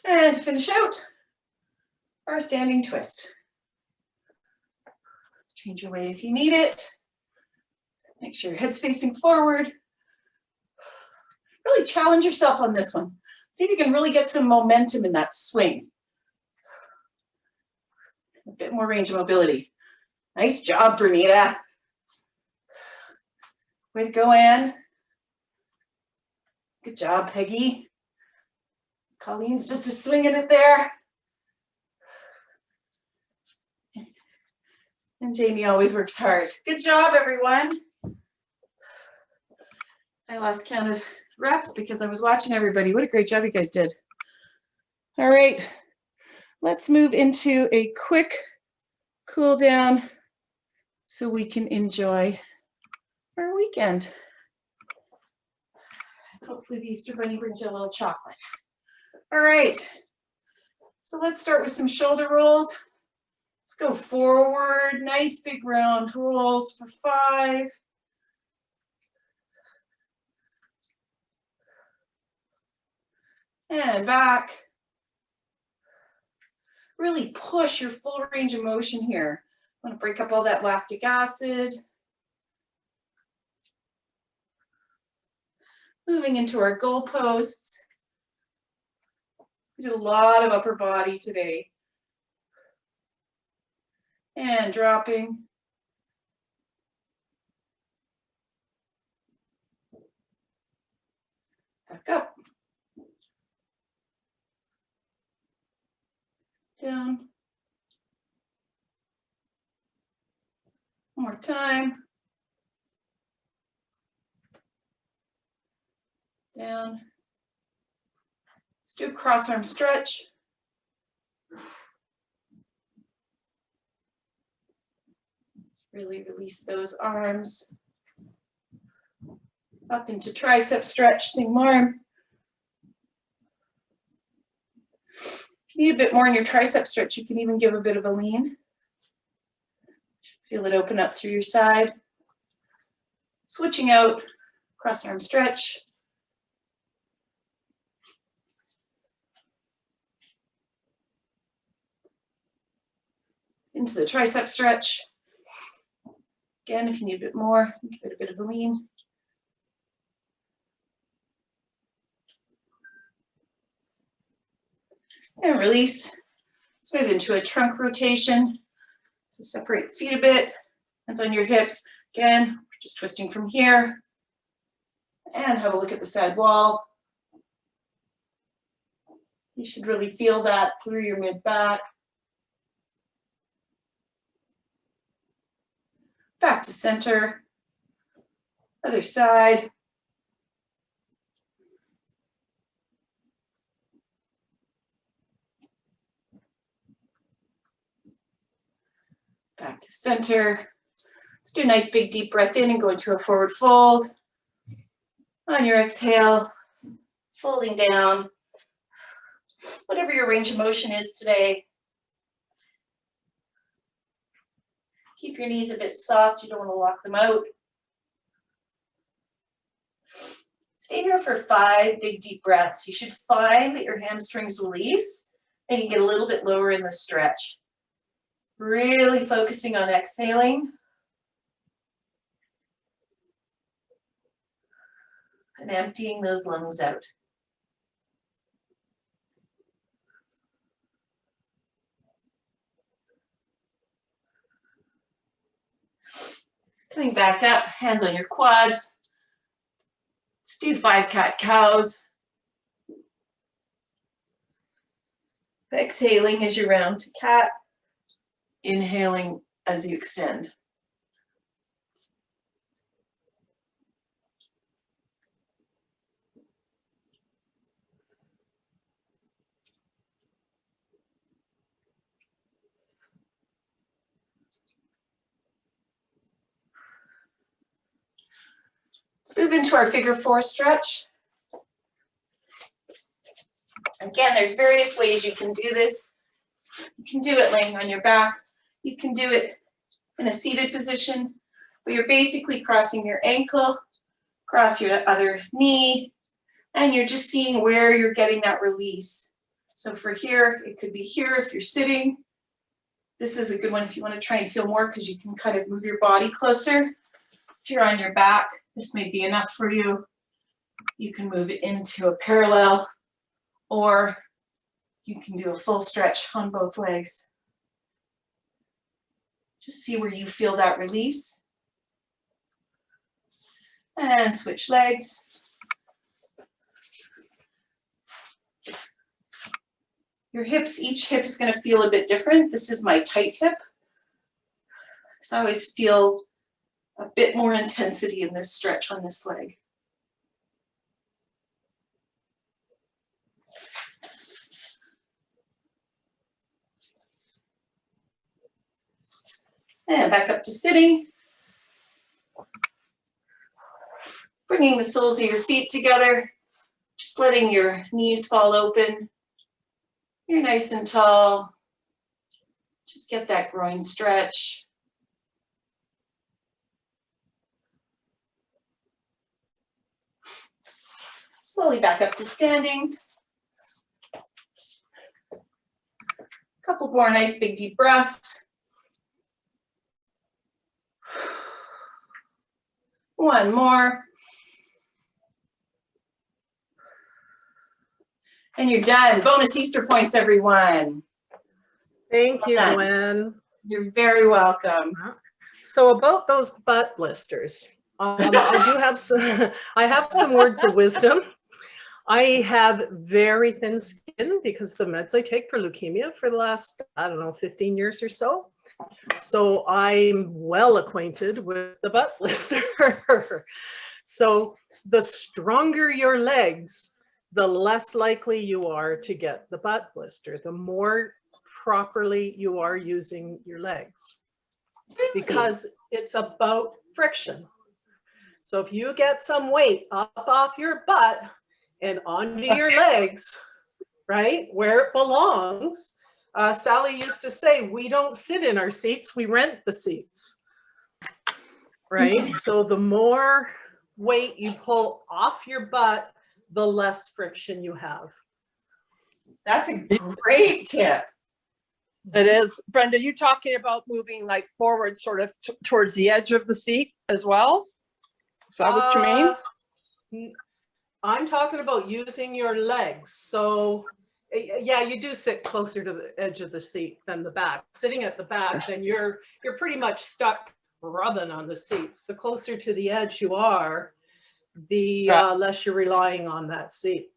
And to finish out, our standing twist. Change your weight if you need it. Make sure your head's facing forward. Really challenge yourself on this one. See if you can really get some momentum in that swing. A bit more range of mobility. Nice job, Bernita. Way to go, Anne. Good job, Peggy. Colleen's just a swinging it there. And Jamie always works hard. Good job, everyone. I lost count of reps because I was watching everybody. What a great job you guys did. All right, let's move into a quick cool down so we can enjoy our weekend. Hopefully the Easter Bunny brings you a little chocolate. All right, so let's start with some shoulder rolls. Let's go forward, nice big round rolls for 5. And back. Really push your full range of motion here. I want to break up all that lactic acid. Moving into our goalposts. We did a lot of upper body today. And dropping. Back up. Down. One more time. Down. Let's do a cross arm stretch. Let's really release those arms. Up into tricep stretch, same arm. If you need a bit more in your tricep stretch, you can even give a bit of a lean. Feel it open up through your side. Switching out, cross arm stretch. Into the tricep stretch. Again, if you need a bit more, give it a bit of a lean. And release. Let's move into a trunk rotation. So separate the feet a bit, hands on your hips. Again, just twisting from here. And have a look at the side wall. You should really feel that through your mid-back. Back to center. Other side. Back to center. Let's do a nice big deep breath in and go into a forward fold. On your exhale, folding down. Whatever your range of motion is today. Keep your knees a bit soft. You don't want to lock them out. Stay here for 5 big deep breaths. You should find that your hamstrings release and you get a little bit lower in the stretch. Really focusing on exhaling. and emptying those lungs out. Coming back up, hands on your quads. Let's do 5 cat-cows. Exhaling as you round to cat. Inhaling as you extend. Let's move into our figure 4 stretch. Again, there's various ways you can do this. You can do it laying on your back. You can do it in a seated position, where you're basically crossing your ankle, cross your other knee, and you're just seeing where you're getting that release. So for here, it could be here if you're sitting. This is a good one if you want to try and feel more, because you can kind of move your body closer. If you're on your back, this may be enough for you. You can move it into a parallel, or you can do a full stretch on both legs. Just see where you feel that release. And switch legs. Your hips, each hip is going to feel a bit different. This is my tight hip, because I always feel a bit more intensity in this stretch on this leg. And back up to sitting. Bringing the soles of your feet together, just letting your knees fall open. You're nice and tall. Just get that groin stretch. Slowly back up to standing. Couple more nice big deep breaths. One more. And you're done. Bonus Easter points, everyone.
Thank you,
Well done.
Gwen.
You're very welcome.
So about those butt blisters, I do have some, I have some words of wisdom. I have very thin skin because of the meds I take for leukemia for the last, I don't know, 15 years or so. So I'm well acquainted with the butt blister. So the stronger your legs, the less likely you are to get the butt blister, the more properly you are using your legs. Because it's about friction. So if you get some weight up off your butt and onto your legs, right, where it belongs, Sally used to say, we don't sit in our seats, we rent the seats, right? So the more weight you pull off your butt, the less friction you have.
That's a great tip.
It is. Brenda, you talking about moving like forward sort of towards the edge of the seat as well? Is that what you mean?
I'm talking about using your legs. So yeah, you do sit closer to the edge of the seat than the back. Sitting at the back, then you're pretty much stuck rubbing on the seat. The closer to the edge you are, the less you're relying on that seat,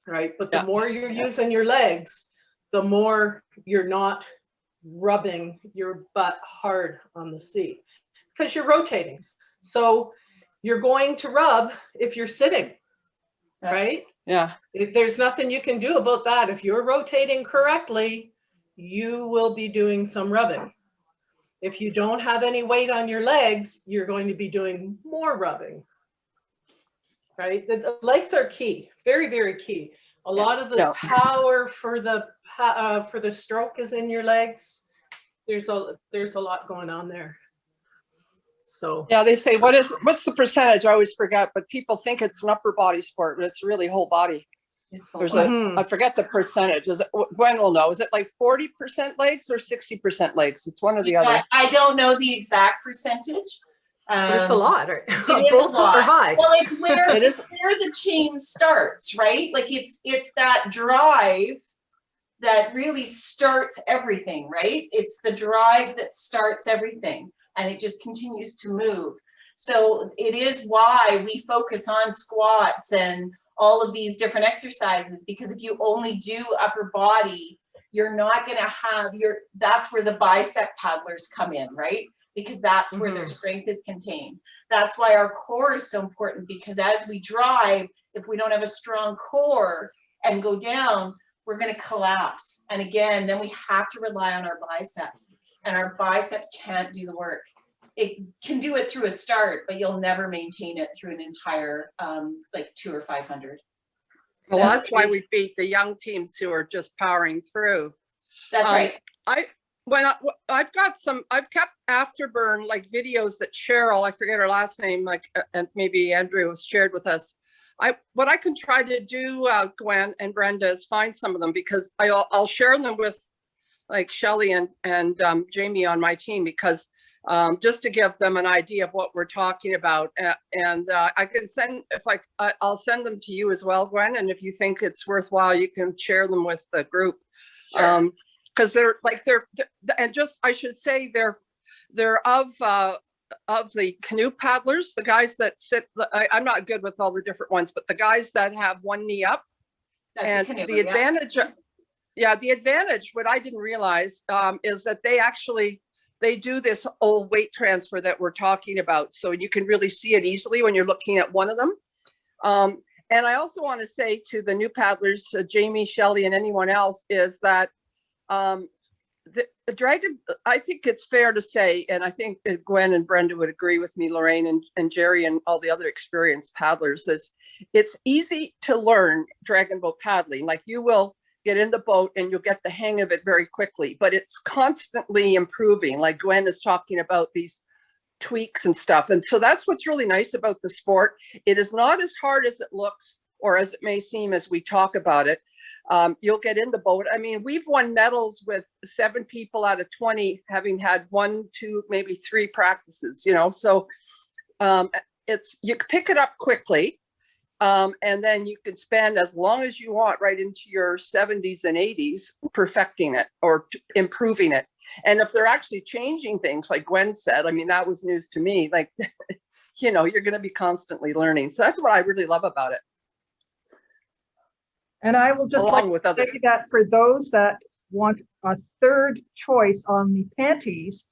right? But the more you're using your legs, the more you're not rubbing your butt hard on the seat because you're rotating. So you're going to rub if you're sitting, right?
Yeah.
There's nothing you can do about that. If you're rotating correctly, you will be doing some rubbing. If you don't have any weight on your legs, you're going to be doing more rubbing, right? The legs are key, very, very key. A lot of the power for the stroke is in your legs. There's a lot going on there. So
yeah, they say what's the percentage? I always forget, but people think it's an upper body sport, but it's really whole body. There's I forget the percentage. Is it, Gwen will know. Is it like 40% legs or 60% legs? It's one or the other.
I don't know the exact percentage,
But it's a lot. Right?
It is
Both
a lot.
are high.
Well, it's where
It
it's
is.
where the chain starts, right? Like it's that drive that really starts everything, right? It's the drive that starts everything, and it just continues to move. So it is why we focus on squats and all of these different exercises, because if you only do upper body, you're not going to have that's where the bicep paddlers come in, right? Because that's where their strength is contained. That's why our core is so important, because as we drive, if we don't have a strong core and go down, we're going to collapse. And again, then we have to rely on our biceps, and our biceps can't do the work. It can do it through a start, but you'll never maintain it through an entire like 200 or 500.
Well, that's why we beat the young teams who are just powering through.
That's right.
I've kept afterburn like videos that Cheryl, I forget her last name, like, and maybe Andrew has shared with us. What I can try to do, Gwen and Brenda, is find some of them, because I'll share them with like Shelley and Jamie on my team, because just to give them an idea of what we're talking about. And I can send, I'll send them to you as well, Gwen. And if you think it's worthwhile, you can share them with the group.
Sure.
Because and just, I should say, they're of the canoe paddlers, the guys that sit, I'm not good with all the different ones, but the guys that have one knee up.
That's
and
a canoe,
the advantage, the advantage, what I didn't realize is that they do this old weight transfer that we're talking about. So you can really see it easily when you're looking at one of them. And I also want to say to the new paddlers, Jamie, Shelley, and anyone else, is that the Dragon, I think it's fair to say, and I think Gwen and Brenda would agree with me, Lorraine and Jerry and all the other experienced paddlers, is it's easy to learn Dragon Boat paddling. Like, you will get in the boat and you'll get the hang of it very quickly, but it's constantly improving. Like Gwen is talking about these tweaks and stuff. And so that's what's really nice about the sport. It is not as hard as it looks, or as it may seem as we talk about it. You'll get in the boat. I mean, we've won medals with 7 people out of 20, having had 1, 2, maybe 3 practices, you know, so you can pick it up quickly. And then you can spend as long as you want right into your 70s and 80s perfecting it or improving it. And if they're actually changing things, like Gwen said, I mean, that was news to me, like, you know, you're going to be constantly learning. So that's what I really love about it.
And I will just
along with others,
say that for those that want a third choice on the panties,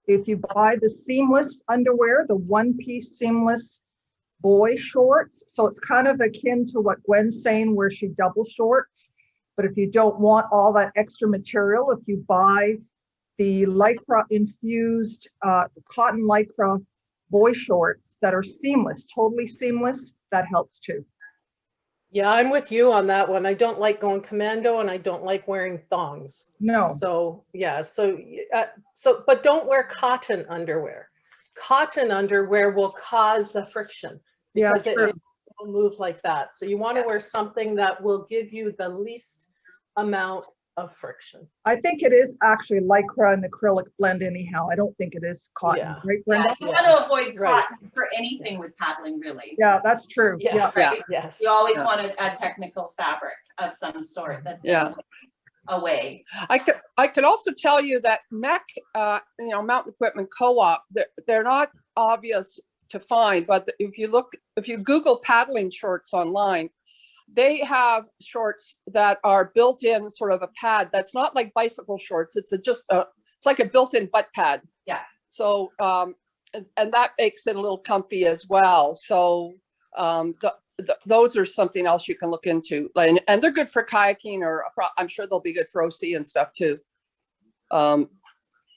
if you buy the seamless underwear, the one-piece seamless boy shorts, so it's kind of akin to what Gwen's saying, where she double shorts. But if you don't want all that extra material, if you buy the lycra infused cotton lycra boy shorts that are seamless, totally seamless, that helps too.
Yeah, I'm with you on that one. I don't like going commando, and I don't like wearing thongs.
No.
So yeah, but don't wear cotton underwear. Cotton underwear will cause a friction because it will move like that. So you want to wear something that will give you the least amount of friction.
I think it is actually lycra and acrylic blend anyhow. I don't think it is cotton, right, Brenda?
You want to avoid cotton for anything with paddling, really.
Yeah, that's true.
Yeah.
Right?
Yes.
You always want a technical fabric of some sort that's away.
I could also tell you that MEC, Mountain Equipment Co-op, they're not obvious to find, but if you Google paddling shorts online, they have shorts that are built in sort of a pad that's not like bicycle shorts. It's it's like a built-in butt pad.
Yeah.
So and that makes it a little comfy as well. So those are something else you can look into, and they're good for kayaking, or I'm sure they'll be good for OC and stuff too.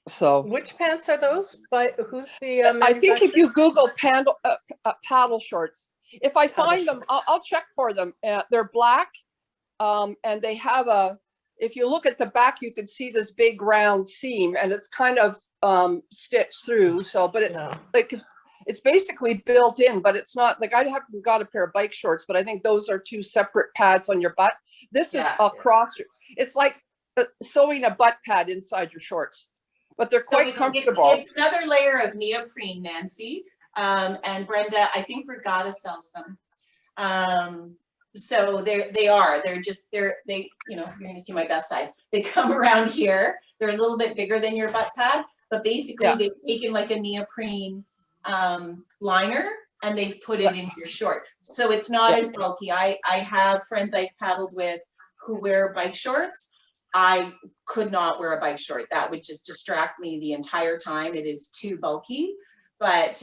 So
which pants are those? But who's the?
I think if you Google paddle shorts, if I find them, I'll check for them. They're black, and they have if you look at the back, you can see this big round seam, and it's kind of stitched through. So, but it's like, it's basically built in, but it's not like, I haven't got a pair of bike shorts, but I think those are 2 separate pads on your butt. This is across. It's like sewing a butt pad inside your shorts, but they're quite comfortable.
It's another layer of neoprene, Nancy. And Brenda, I think Regatta sells them. So they're, you know, you're gonna see my best side. They come around here. They're a little bit bigger than your butt pad, but basically
Yeah.
they've taken like a neoprene liner and they've put it in your short. So it's not as bulky. I have friends I've paddled with who wear bike shorts. I could not wear a bike short. That would just distract me the entire time. It is too bulky. But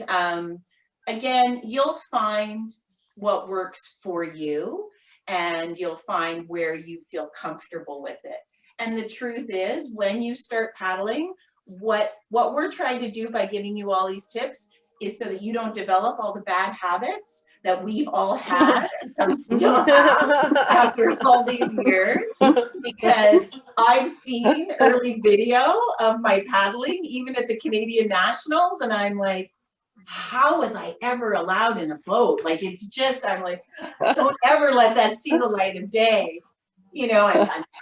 again, you'll find what works for you, and you'll find where you feel comfortable with it. And the truth is, when you start paddling, what we're trying to do by giving you all these tips is so that you don't develop all the bad habits that we've all had and some still have after all these years, because I've seen early video of my paddling, even at the Canadian Nationals, and I'm like, how was I ever allowed in a boat? Like, it's just, I'm like, don't ever let that see the light of day. You know,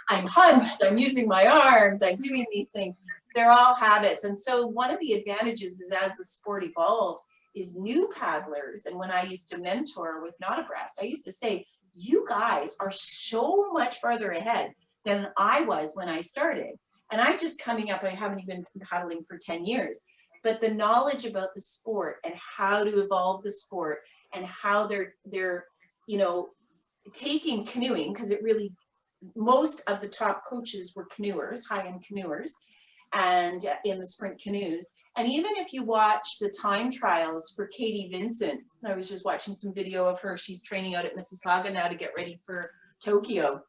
I'm hunched, I'm using my arms, I'm doing these things. They're all habits. And so one of the advantages is, as the sport evolves, is new paddlers. And when I used to mentor with Not Abreast, I used to say, you guys are so much farther ahead than I was when I started. And I'm just coming up, I haven't even been paddling for 10 years. But the knowledge about the sport and how to evolve the sport and how they're you know, taking canoeing, because it really, most of the top coaches were canoers, high-end canoers, and in the sprint canoes. And even if you watch the time trials for Katie Vincent, I was just watching some video of her. She's training out at Mississauga now to get ready for Tokyo.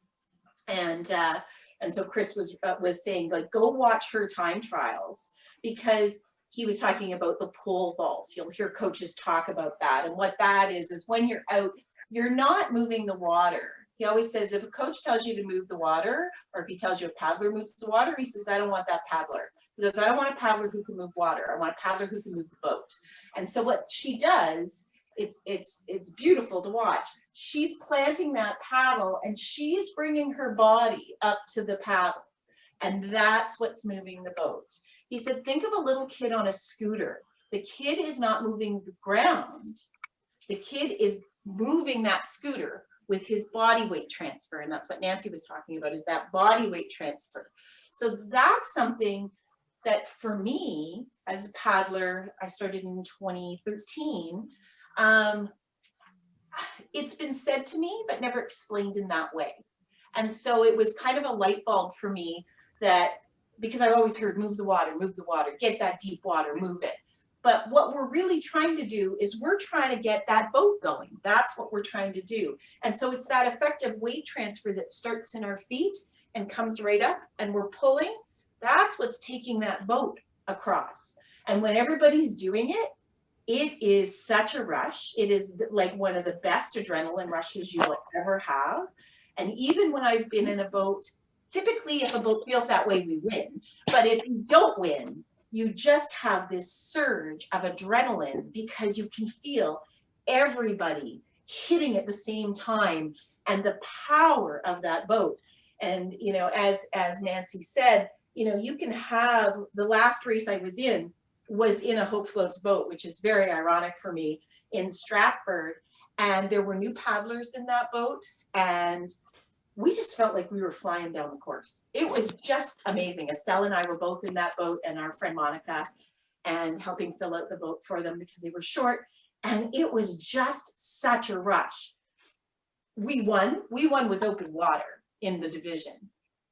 And so Chris was saying, like, go watch her time trials, because he was talking about the pole vault. You'll hear coaches talk about that. And what that is when you're out, you're not moving the water. He always says, if a coach tells you to move the water, or if he tells you a paddler moves the water, he says, I don't want that paddler. He goes, I don't want a paddler who can move water. I want a paddler who can move the boat. And so what she does, it's beautiful to watch. She's planting that paddle and she's bringing her body up to the paddle. And that's what's moving the boat. He said, think of a little kid on a scooter. The kid is not moving the ground. The kid is moving that scooter with his body weight transfer. And that's what Nancy was talking about, is that body weight transfer. So that's something that for me as a paddler, I started in 2013. It's been said to me, but never explained in that way. And so it was kind of a light bulb for me, that because I've always heard move the water, get that deep water, move it. But what we're really trying to do is we're trying to get that boat going. That's what we're trying to do. And so it's that effective weight transfer that starts in our feet and comes right up, and we're pulling. That's what's taking that boat across. And when everybody's doing it, it is such a rush. It is like one of the best adrenaline rushes you will ever have. And even when I've been in a boat, typically if a boat feels that way, we win. But if you don't win, you just have this surge of adrenaline, because you can feel everybody hitting at the same time, and the power of that boat. And, you know, as Nancy said, you know, you can have, the last race I was in a hopefloats boat, which is very ironic for me, in Stratford. And there were new paddlers in that boat, and we just felt like we were flying down the course. It was just amazing. Estelle and I were both in that boat, and our friend Monica, and helping fill out the boat for them because they were short. And it was just such a rush. We won with open water in the division,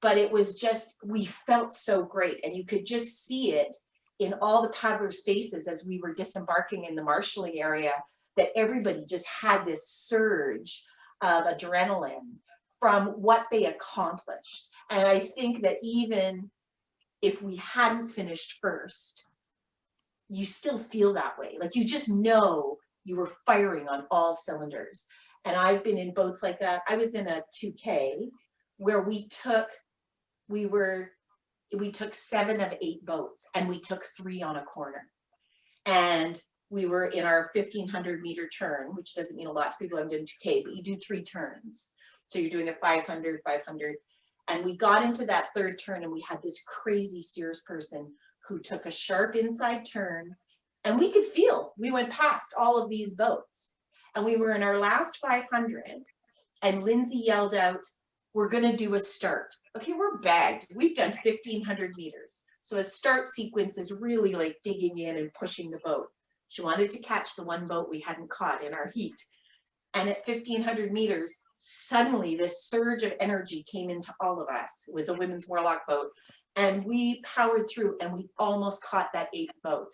but it was just, we felt so great. And you could just see it in all the paddlers' faces as we were disembarking in the marshalling area, that everybody just had this surge of adrenaline from what they accomplished. And I think that even if we hadn't finished first, you still feel that way. Like, you just know you were firing on all cylinders. And I've been in boats like that. I was in a 2K where we took 7 of 8 boats, and we took 3 on a corner. And we were in our 1,500 meter turn, which doesn't mean a lot to people. I'm doing 2K, but you do 3 turns. So you're doing a 500, 500. And we got into that 3rd turn, and we had this crazy steers person who took a sharp inside turn And we could feel, we went past all of these boats and we were in our last 500 and Lindsay yelled out, we're gonna do a start. Okay, we're bagged. We've done 1,500 meters. So a start sequence is really like digging in and pushing the boat. She wanted to catch the one boat we hadn't caught in our heat. And at 1,500 meters, suddenly this surge of energy came into all of us. It was a women's Warlock boat. And we powered through and we almost caught that 8th boat.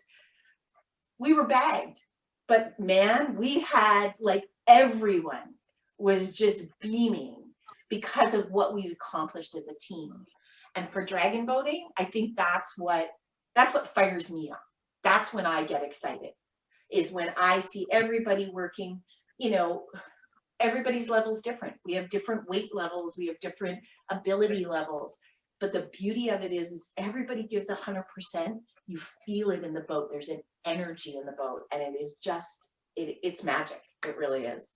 We were bagged, but man, we had like everyone was just beaming because of what we accomplished as a team. And for dragon boating, I think that's what fires me up. That's when I get excited, is when I see everybody working, you know, everybody's level's different. We have different weight levels, we have different ability levels. But the beauty of it is everybody gives 100%. You feel it in the boat. There's an energy in the boat, and it is just, it's magic. It really is.